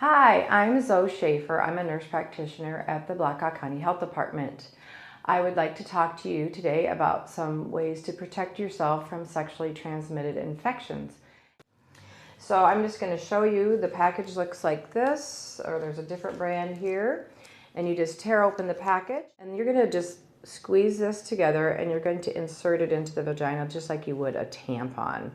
Hi, I'm Zoe Schaefer. I'm a nurse practitioner at the Blackhawk County Health Department. I would like to talk to you today about some ways to protect yourself from sexually transmitted infections. So I'm just going to show you. The package looks like this, or there's a different brand here. And you just tear open the package and you're going to just squeeze this together and you're going to insert it into the vagina just like you would a tampon.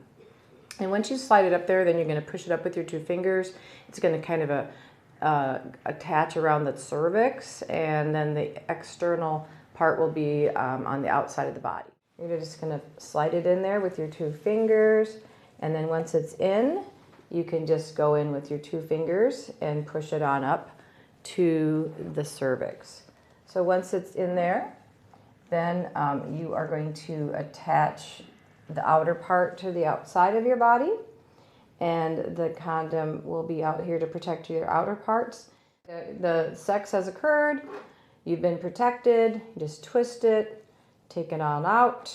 And once you slide it up there, then you're going to push it up with your 2 fingers. It's going to kind of attach around the cervix, and then the external part will be on the outside of the body. You're just going to slide it in there with your 2 fingers, and then once it's in, you can just go in with your 2 fingers and push it on up to the cervix. So once it's in there, then you are going to attach the outer part to the outside of your body, and the condom will be out here to protect your outer parts. The sex has occurred, you've been protected, you just twist it, take it all out,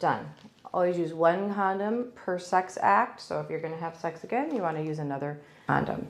done. Always use 1 condom per sex act, so if you're going to have sex again, you want to use another condom.